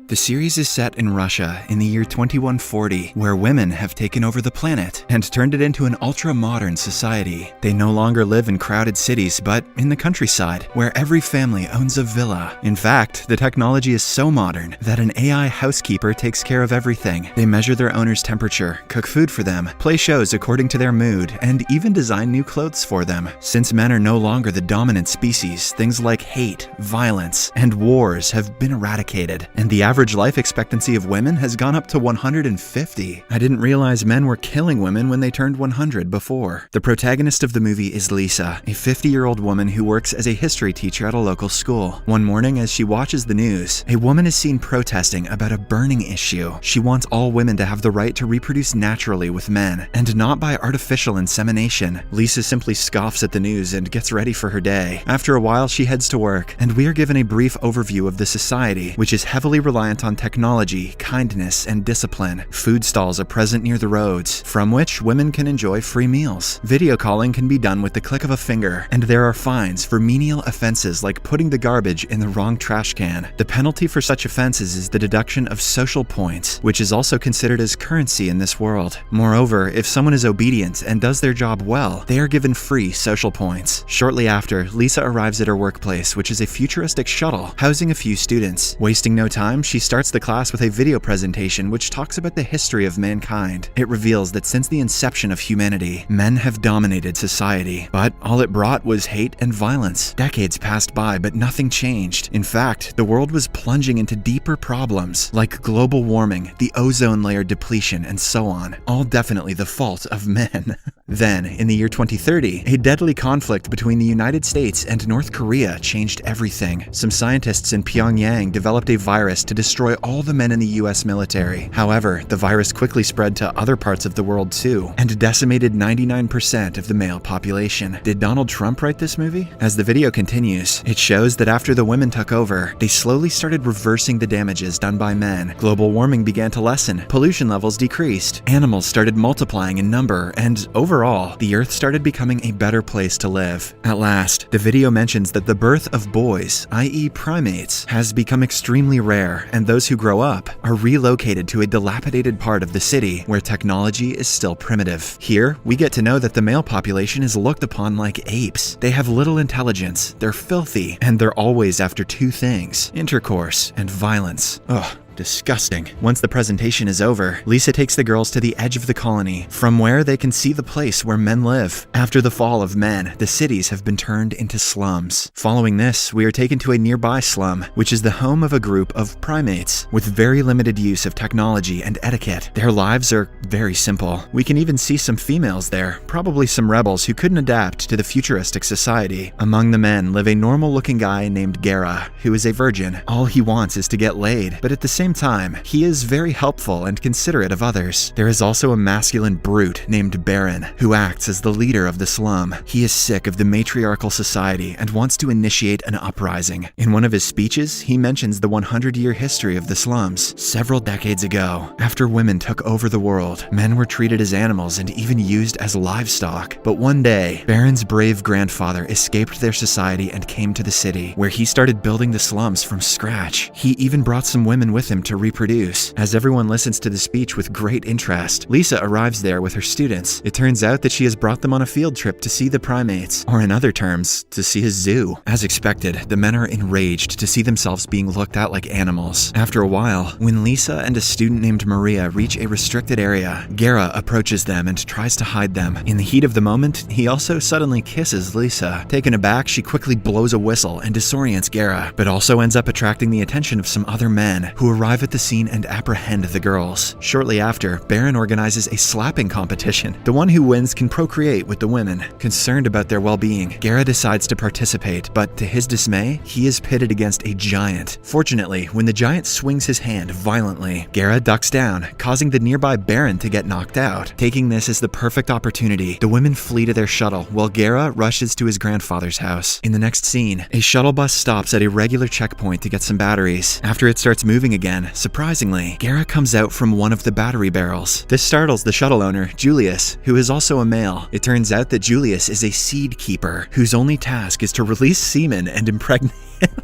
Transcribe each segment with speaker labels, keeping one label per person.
Speaker 1: The series is set in Russia in the year 2140, where women have taken over the planet and turned it into an ultra-modern society. They no longer live in crowded cities, but in the countryside, where every family owns a villa. In fact, the technology is so modern that an AI housekeeper takes care of everything. They measure their owner's temperature, cook food for them, play shows according to their mood, and even design new clothes for them. Since men are no longer the dominant species, things like hate, violence, and wars have been eradicated, and the average life expectancy of women has gone up to 150. I didn't realize men were killing women when they turned 100 before. The protagonist of the movie is Lisa, a 50-year-old woman who works as a history teacher at a local school. One morning, as she watches the news, a woman is seen protesting about a burning issue. She wants all women to have the right to reproduce naturally with men, and not by artificial insemination. Lisa simply scoffs at the news and gets ready for her day. After a while, she heads to work, and we are given a brief overview of the society, which is heavily reliant on technology, kindness, and discipline. Food stalls are present near the roads, from which women can enjoy free meals. Video calling can be done with the click of a finger, and there are fines for menial offenses like putting the garbage in the wrong trash can. The penalty for such offenses is the deduction of social points, which is also considered as currency in this world. Moreover, if someone is obedient and does their job well, they are given free social points. Shortly after, Lisa arrives at her workplace, which is a futuristic shuttle housing a few students. Wasting no time, she starts the class with a video presentation which talks about the history of mankind. It reveals that since the inception of humanity, men have dominated society, but all it brought was hate and violence. Decades passed by, but nothing changed. In fact, the world was plunging into deeper problems like global warming, the ozone layer depletion, and so on. All definitely the fault of men. Then, in the year 2030, a deadly conflict between the United States and North Korea changed everything. Some scientists in Pyongyang developed a virus to destroy all the men in the US military. However, the virus quickly spread to other parts of the world too, and decimated 99% of the male population. Did Donald Trump write this movie? As the video continues, it shows that after the women took over, they slowly started reversing the damages done by men. Global warming began to lessen, pollution levels decreased, animals started multiplying in number, and overall, the Earth started becoming a better place to live. At last, the video mentions that the birth of boys, i.e. primates, has become extremely rare, and those who grow up are relocated to a dilapidated part of the city where technology is still primitive. Here, we get to know that the male population is looked upon like apes. They have little intelligence, they're filthy, and they're always after two things: intercourse and violence. Ugh. Disgusting. Once the presentation is over, Lisa takes the girls to the edge of the colony, from where they can see the place where men live. After the fall of men, the cities have been turned into slums. Following this, we are taken to a nearby slum, which is the home of a group of primates with very limited use of technology and etiquette. Their lives are very simple. We can even see some females there, probably some rebels who couldn't adapt to the futuristic society. Among the men live a normal-looking guy named Gara, who is a virgin. All he wants is to get laid, but at the same time, he is very helpful and considerate of others. There is also a masculine brute named Baron, who acts as the leader of the slum. He is sick of the matriarchal society and wants to initiate an uprising. In one of his speeches, he mentions the 100-year history of the slums. Several decades ago, after women took over the world, men were treated as animals and even used as livestock. But one day, Baron's brave grandfather escaped their society and came to the city, where he started building the slums from scratch. He even brought some women with him to reproduce. As everyone listens to the speech with great interest, Lisa arrives there with her students. It turns out that she has brought them on a field trip to see the primates, or in other terms, to see a zoo. As expected, the men are enraged to see themselves being looked at like animals. After a while, when Lisa and a student named Maria reach a restricted area, Gara approaches them and tries to hide them. In the heat of the moment, he also suddenly kisses Lisa. Taken aback, she quickly blows a whistle and disorients Gara, but also ends up attracting the attention of some other men, who arrive at the scene and apprehend the girls. Shortly after, Baron organizes a slapping competition. The one who wins can procreate with the women. Concerned about their well-being, Gara decides to participate, but to his dismay, he is pitted against a giant. Fortunately, when the giant swings his hand violently, Gara ducks down, causing the nearby Baron to get knocked out. Taking this as the perfect opportunity, the women flee to their shuttle, while Gara rushes to his grandfather's house. In the next scene, a shuttle bus stops at a regular checkpoint to get some batteries. After it starts moving again, surprisingly, Gara comes out from one of the battery barrels. This startles the shuttle owner, Julius, who is also a male. It turns out that Julius is a seed keeper, whose only task is to release semen and impregnate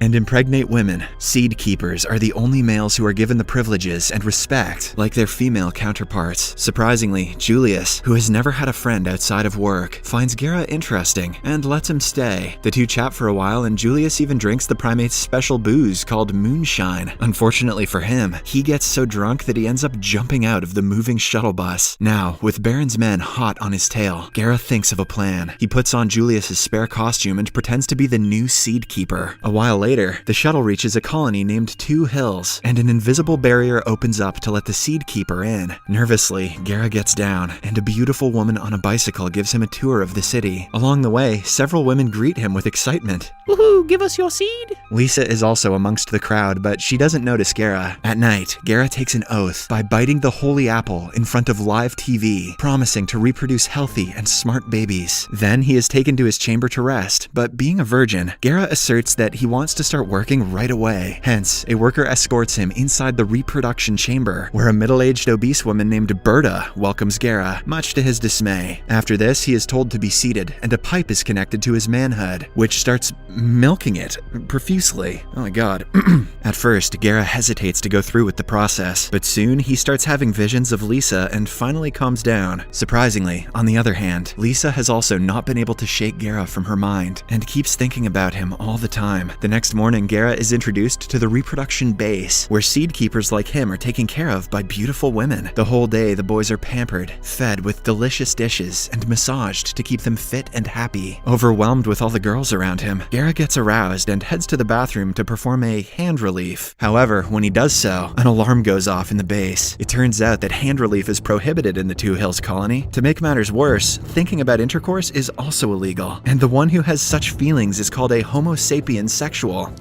Speaker 1: and impregnate women. Seed keepers are the only males who are given the privileges and respect like their female counterparts. Surprisingly, Julius, who has never had a friend outside of work, finds Gera interesting and lets him stay. The two chat for a while, and Julius even drinks the primate's special booze called moonshine. Unfortunately for him, he gets so drunk that he ends up jumping out of the moving shuttle bus. Now, with Baron's men hot on his tail, Gera thinks of a plan. He puts on Julius's spare costume and pretends to be the new seed keeper. A while later, the shuttle reaches a colony named Two Hills, and an invisible barrier opens up to let the seed keeper in. Nervously, Gera gets down, and a beautiful woman on a bicycle gives him a tour of the city. Along the way, several women greet him with excitement.
Speaker 2: Woohoo, give us your seed!
Speaker 1: Lisa is also amongst the crowd, but she doesn't notice Gera. At night, Gera takes an oath by biting the holy apple in front of live TV, promising to reproduce healthy and smart babies. Then he is taken to his chamber to rest, but being a virgin, Gera asserts that he wants to start working right away. Hence, a worker escorts him inside the reproduction chamber, where a middle-aged obese woman named Berta welcomes Gera, much to his dismay. After this, he is told to be seated, and a pipe is connected to his manhood, which starts milking it profusely. Oh my god. At first, Gera hesitates to go through with the process, but soon he starts having visions of Lisa and finally calms down. Surprisingly, on the other hand, Lisa has also not been able to shake Gera from her mind and keeps thinking about him all the time. The next morning, Gera is introduced to the reproduction base, where seed keepers like him are taken care of by beautiful women. The whole day, the boys are pampered, fed with delicious dishes, and massaged to keep them fit and happy. Overwhelmed with all the girls around him, Gera gets aroused and heads to the bathroom to perform a hand relief. However, when he does so, an alarm goes off in the base. It turns out that hand relief is prohibited in the Two Hills colony. To make matters worse, thinking about intercourse is also illegal, and the one who has such feelings is called a homo sapiens sexual.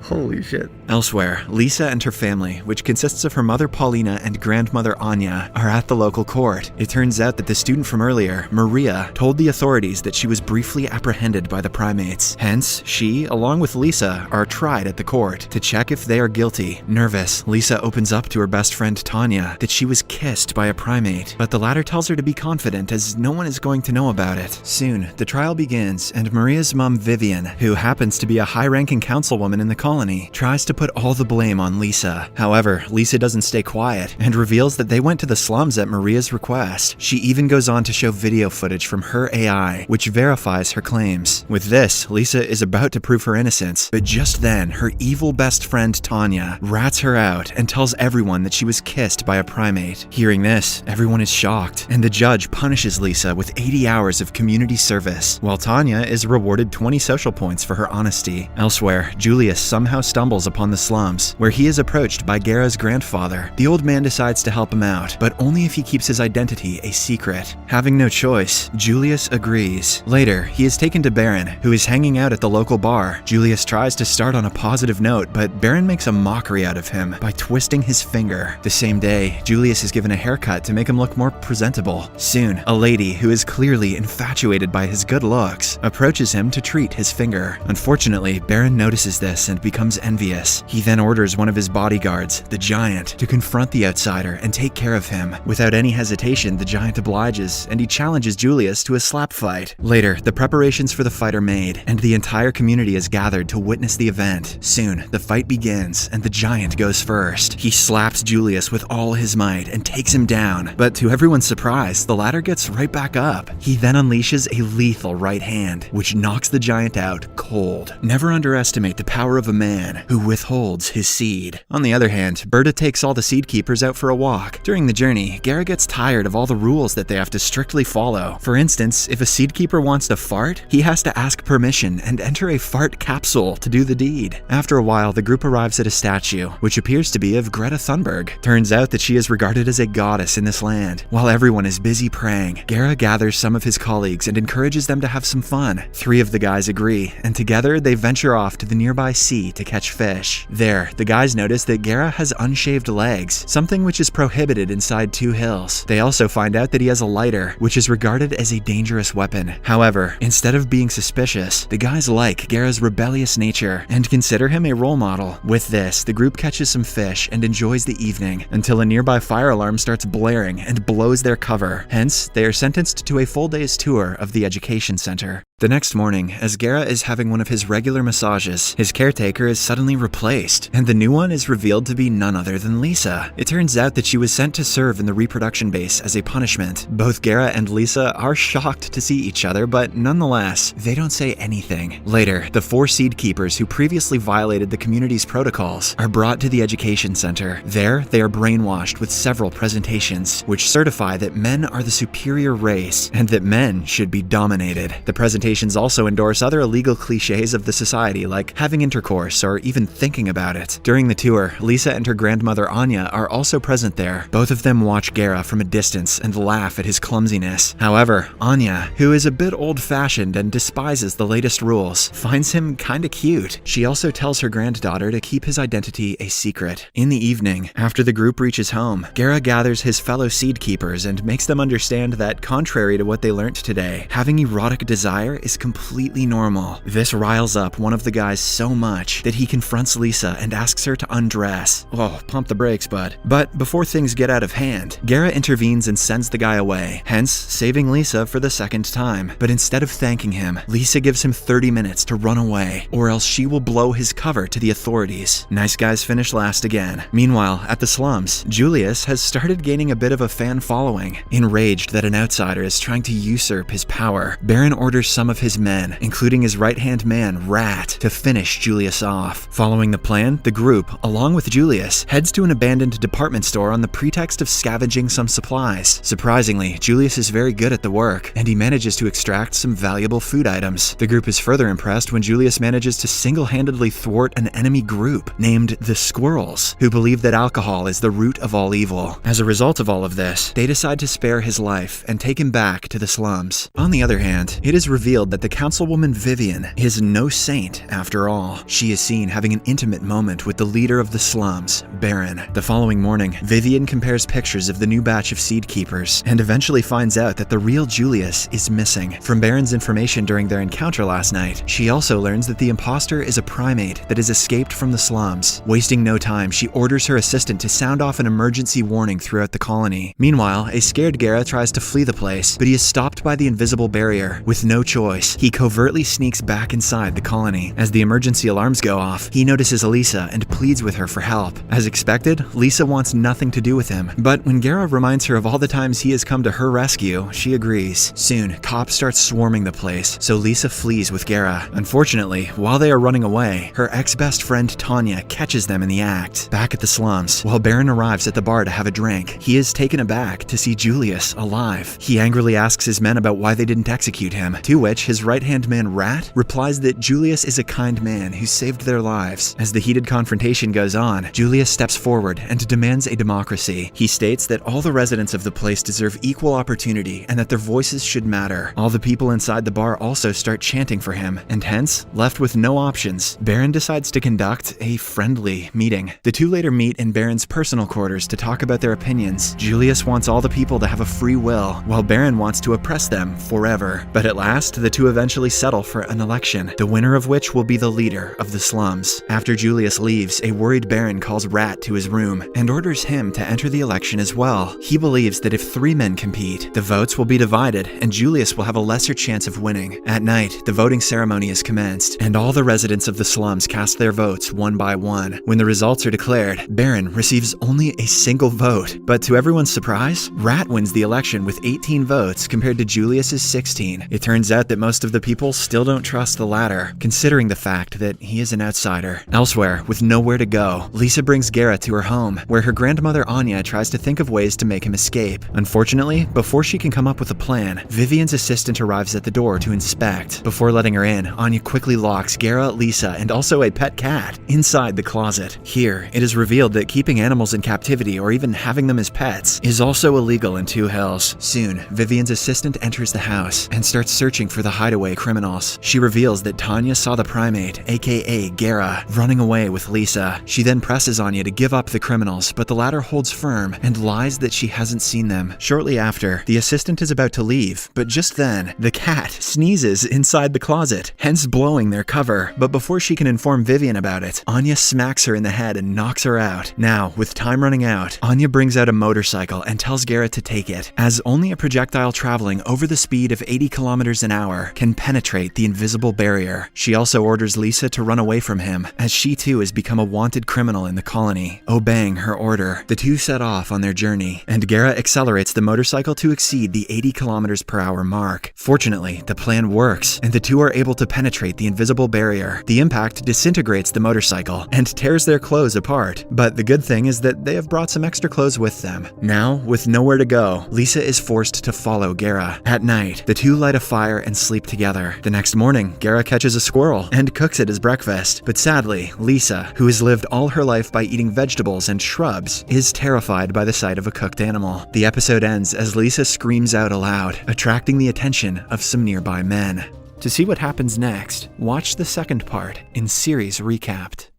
Speaker 1: Holy shit. Elsewhere, Lisa and her family, which consists of her mother Paulina and grandmother Anya, are at the local court. It turns out that the student from earlier, Maria, told the authorities that she was briefly apprehended by the primates. Hence, she, along with Lisa, are tried at the court to check if they are guilty. Nervous, Lisa opens up to her best friend Tanya that she was kissed by a primate, but the latter tells her to be confident as no one is going to know about it. Soon, the trial begins, and Maria's mom Vivian, who happens to be a high-ranking councilwoman in the colony, tries to put all the blame on Lisa. However, Lisa doesn't stay quiet and reveals that they went to the slums at Maria's request. She even goes on to show video footage from her AI, which verifies her claims. With this, Lisa is about to prove her innocence, but just then, her evil best friend Tanya rats her out and tells everyone that she was kissed by a primate. Hearing this, everyone is shocked, and the judge punishes Lisa with 80 hours of community service, while Tanya is rewarded 20 social points for her honesty. Elsewhere, Julius somehow stumbles upon the slums, where he is approached by Gera's grandfather. The old man decides to help him out, but only if he keeps his identity a secret. Having no choice, Julius agrees. Later, he is taken to Baron, who is hanging out at the local bar. Julius tries to start on a positive note, but Baron makes a mockery out of him by twisting his finger. The same day, Julius is given a haircut to make him look more presentable. Soon, a lady who is clearly infatuated by his good looks approaches him to treat his finger. Unfortunately, Baron notices this and becomes envious. He then orders one of his bodyguards, the Giant, to confront the outsider and take care of him. Without any hesitation, the Giant obliges, and he challenges Julius to a slap fight. Later, the preparations for the fight are made, and the entire community is gathered to witness the event. Soon, the fight begins, and the Giant goes first. He slaps Julius with all his might and takes him down, but to everyone's surprise, the latter gets right back up. He then unleashes a lethal right hand, which knocks the Giant out cold. Never underestimate the power of a man who withholds his seed. On the other hand, Berta takes all the seed keepers out for a walk. During the journey, Gera gets tired of all the rules that they have to strictly follow. For instance, if a seed keeper wants to fart, he has to ask permission and enter a fart capsule to do the deed. After a while, the group arrives at a statue, which appears to be of Greta Thunberg. Turns out that she is regarded as a goddess in this land. While everyone is busy praying, Gera gathers some of his colleagues and encourages them to have some fun. 3 of the guys agree, and together they venture off to the nearby sea to catch fish. There, the guys notice that Gera has unshaved legs, something which is prohibited inside Two Hills. They also find out that he has a lighter, which is regarded as a dangerous weapon. However, instead of being suspicious, the guys like Gera's rebellious nature and consider him a role model. With this, the group catches some fish and enjoys the evening until a nearby fire alarm starts blaring and blows their cover. Hence, they are sentenced to a full day's tour of the education center. The next morning, as Guerra is having one of his regular massages, his caretaker is suddenly replaced, and the new one is revealed to be none other than Lisa. It turns out that she was sent to serve in the reproduction base as a punishment. Both Guerra and Lisa are shocked to see each other, but nonetheless, they don't say anything. Later, the 4 seed keepers who previously violated the community's protocols are brought to the education center. There, they are brainwashed with several presentations, which certify that men are the superior race and that men should be dominated. The presentations also endorse other illegal cliches of the society, like having intercourse or even thinking about it. During the tour, Lisa and her grandmother Anya are also present there. Both of them watch Guerra from a distance and laugh at his clumsiness. However, Anya, who is a bit old-fashioned and despises the latest rules, finds him kinda cute. She also tells her granddaughter to keep his identity a secret. In the evening, after the group reaches home, Guerra gathers his fellow seed keepers and makes them understand that, contrary to what they learnt today, having erotic desire is completely normal. This riles up one of the guys so much that he confronts Lisa and asks her to undress. Oh, pump the brakes, bud. But before things get out of hand, Guerra intervenes and sends the guy away, hence saving Lisa for the second time. But instead of thanking him, Lisa gives him 30 minutes to run away, or else she will blow his cover to the authorities. Nice guys finish last again. Meanwhile, at the slums, Julius has started gaining a bit of a fan following. Enraged that an outsider is trying to usurp his power, Baron orders some of his men, including his right-hand man, Rat, to finish Julius off. Following the plan, the group, along with Julius, heads to an abandoned department store on the pretext of scavenging some supplies. Surprisingly, Julius is very good at the work, and he manages to extract some valuable food items. The group is further impressed when Julius manages to single-handedly thwart an enemy group named the Squirrels, who believe that alcohol is the root of all evil. As a result of all of this, they decide to spare his life and take him back to the slums. On the other hand, it is revealed that the councilwoman Vivian is no saint after all. She is seen having an intimate moment with the leader of the slums, Baron. The following morning, Vivian compares pictures of the new batch of seed keepers and eventually finds out that the real Julius is missing. From Baron's information during their encounter last night, she also learns that the imposter is a primate that has escaped from the slums. Wasting no time, she orders her assistant to sound off an emergency warning throughout the colony. Meanwhile, a scared Guerra tries to flee the place, but he is stopped by the invisible barrier. With no choice, he covertly sneaks back inside the colony. As the emergency alarms go off, he notices Lisa and pleads with her for help. As expected, Lisa wants nothing to do with him, but when Guerra reminds her of all the times he has come to her rescue, she agrees. Soon, cops start swarming the place, so Lisa flees with Guerra. Unfortunately, while they are running away, her ex-best friend Tanya catches them in the act. Back at the slums, while Baron arrives at the bar to have a drink, he is taken aback to see Julius alive. He angrily asks his men about why they didn't execute him, to which his right-hand man Rat replies that Julius is a kind man who saved their lives. As the heated confrontation goes on, Julius steps forward and demands a democracy. He states that all the residents of the place deserve equal opportunity and that their voices should matter. All the people inside the bar also start chanting for him, and hence, left with no options, Baron decides to conduct a friendly meeting. The two later meet in Baron's personal quarters to talk about their opinions. Julius wants all the people to have a free will, while Baron wants to oppress them forever. But at last, the two eventually settle for an election, the winner of which will be the leader of the slums. After Julius leaves, a worried Baron calls Rat to his room and orders him to enter the election as well. He believes that if 3 men compete, the votes will be divided and Julius will have a lesser chance of winning. At night, the voting ceremony is commenced, and all the residents of the slums cast their votes one by one. When the results are declared, Baron receives only a single vote, but to everyone's surprise, Rat wins the election with 18 votes compared to Julius's 16. It turns out that most of the people still don't trust the latter, considering the fact that he is an outsider. Elsewhere, with nowhere to go, Lisa brings Guerra to her home, where her grandmother Anya tries to think of ways to make him escape. Unfortunately, before she can come up with a plan, Vivian's assistant arrives at the door to inspect. Before letting her in, Anya quickly locks Guerra, Lisa, and also a pet cat inside the closet. Here, it is revealed that keeping animals in captivity or even having them as pets is also illegal in Two Hills. Soon, Vivian's assistant enters the house and starts searching for the hideaway criminals. She reveals that Tanya saw the primate, aka Guerra, running away with Lisa. She then presses Anya to give up the criminals, but the latter holds firm and lies that she hasn't seen them. Shortly after, the assistant is about to leave, but just then, the cat sneezes inside the closet, hence blowing their cover. But before she can inform Vivian about it, Anya smacks her in the head and knocks her out. Now, with time running out, Anya brings out a motorcycle and tells Guerra to take it. As only a projectile traveling over the speed of 80 kilometers an hour power can penetrate the invisible barrier. She also orders Lisa to run away from him, as she too has become a wanted criminal in the colony. Obeying her order, the two set off on their journey, and Guerra accelerates the motorcycle to exceed the 80 kilometers per hour mark. Fortunately, the plan works, and the two are able to penetrate the invisible barrier. The impact disintegrates the motorcycle and tears their clothes apart, but the good thing is that they have brought some extra clothes with them. Now, with nowhere to go, Lisa is forced to follow Guerra. At night, the two light a fire and sleep together. The next morning, Guerra catches a squirrel and cooks it as breakfast, but sadly, Lisa, who has lived all her life by eating vegetables and shrubs, is terrified by the sight of a cooked animal. The episode ends as Lisa screams out aloud, attracting the attention of some nearby men. To see what happens next, watch the second part in Series Recapped.